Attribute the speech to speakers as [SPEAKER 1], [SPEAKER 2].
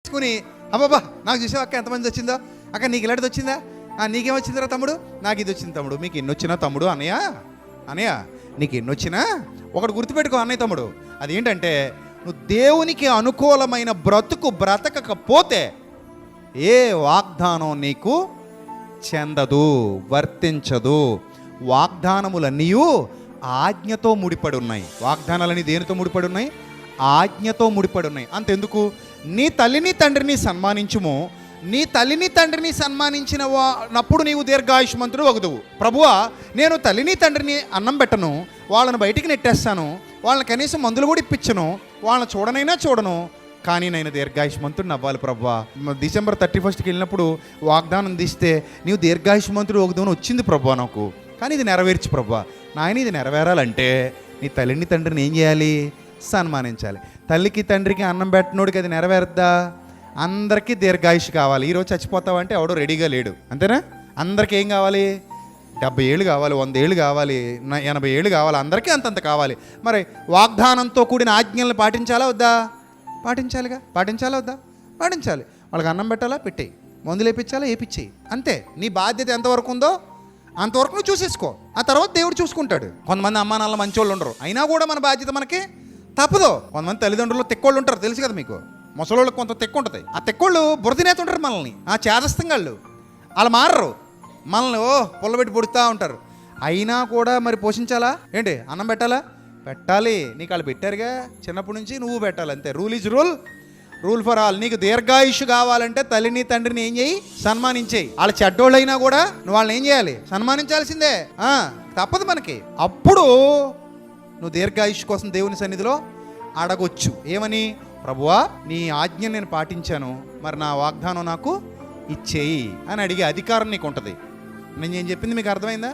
[SPEAKER 1] తీసుకుని అబ్బాబా నాకు చూసావు అక్క ఎంతమంది వచ్చిందో, అక్క నీకు ఇలాంటిది వచ్చిందా, నీకేమొచ్చిందిరా తమ్ముడు, నాకు ఇది వచ్చింది తమ్ముడు, మీకు ఎన్ని వచ్చినా తమ్ముడు, అన్నయ్య నీకు ఎన్ని వచ్చినా ఒకటి గుర్తుపెట్టుకో అన్నయ్య తమ్ముడు, అదేంటంటే నువ్వు దేవునికి అనుకూలమైన బ్రతుకు బ్రతకకపోతే ఏ వాగ్దానం నీకు చెందదు, వర్తించదు. వాగ్దానములన్నీ ఆజ్ఞతో ముడిపడి ఉన్నాయి. వాగ్దానాలని దేనితో ముడిపడి ఉన్నాయి? ఆజ్ఞతో ముడిపడి ఉన్నాయి. అంతెందుకు, నీ తల్లిని తండ్రిని సన్మానించుము, నీ తల్లిని తండ్రిని సన్మానించినప్పుడు నీవు దీర్ఘాయుష్మంతుడు వగుదువు. ప్రభువా, నేను తల్లిని తండ్రిని అన్నం పెట్టను, వాళ్ళని బయటికి నెట్టేస్తాను, వాళ్ళని కనీసం మందులు కూడా ఇప్పించను, వాళ్ళని చూడనైనా చూడను, కానీ నేను దీర్ఘాయుష్మంతుడిని అవ్వాలి ప్రభువా. డిసెంబర్ 31కి వెళ్ళినప్పుడు వాగ్దానం తీస్తే నీవు దీర్ఘాయుష్మంతుడు వగుదువు వచ్చింది ప్రభువా నాకు, కానీ ఇది నెరవేర్చు ప్రభువా. నాయన ఇది నెరవేరాలంటే నీ తల్లిని తండ్రిని ఏం చేయాలి? సన్మానించాలి. తల్లికి తండ్రికి అన్నం పెట్టినోడికి అది నెరవేరుద్దా? అందరికీ దీర్ఘాయుష్ కావాలి. ఈరోజు చచ్చిపోతావంటే ఎవడో రెడీగా లేడు, అంతేనా? అందరికీ ఏం కావాలి? 70 ఏళ్ళు కావాలి, 100 ఏళ్ళు కావాలి, 80 ఏళ్ళు కావాలి, అందరికీ అంతంత కావాలి. మరి వాగ్దానంతో కూడిన ఆజ్ఞలను పాటించాలా వద్దా? పాటించాలా వద్దా? పాటించాలి. వాళ్ళకి అన్నం పెట్టాలా? పెట్టేయి. మందులు వేయించాలా? వేయించేయి. అంతే. నీ బాధ్యత ఎంతవరకు ఉందో అంతవరకు నువ్వు చూసేసుకో, ఆ తర్వాత దేవుడు చూసుకుంటాడు. కొంతమంది అమ్మా నాన్న మంచోళ్ళు ఉండరు, అయినా కూడా మన బాధ్యత మనకి తప్పదు. కొంతమంది తల్లిదండ్రులు తెక్కోళ్ళు ఉంటారు, తెలుసు కదా మీకు. ముసలోళ్ళకి కొంత తెక్కు ఉంటుంది. ఆ తెక్కోళ్ళు బురదినేత ఉంటారు మనల్ని, ఆ చేదస్తంగాళ్ళు. వాళ్ళు మారరు, మనల్ని పుల్లబెట్టి పొడుస్తూ ఉంటారు. అయినా కూడా మరి పోషించాలా ఏంటి? అన్నం పెట్టాలి. నీకు వాళ్ళు పెట్టారుగా చిన్నప్పటి నుంచి, నువ్వు పెట్టాలి. అంతే. Rule is rule for all. నీకు దీర్ఘాయుష్ కావాలంటే తల్లిని తండ్రిని ఏం చేయి? సన్మానించేయి. వాళ్ళ చెడ్డోళ్ళు అయినా కూడా నువ్వు వాళ్ళని ఏం చేయాలి? సన్మానించాల్సిందే. తప్పదు మనకి. అప్పుడు నువ్వు దీర్ఘాయుష్ కోసం దేవుని సన్నిధిలో అడగొచ్చు. ఏమని? ప్రభువా, నీ ఆజ్ఞ నేను పాటించాను, మరి నా వాగ్దానం నాకు ఇచ్చేయి అని అడిగే అధికారం నీకు ఉంటుంది. నేను చెప్పింది మీకు అర్థమైందా?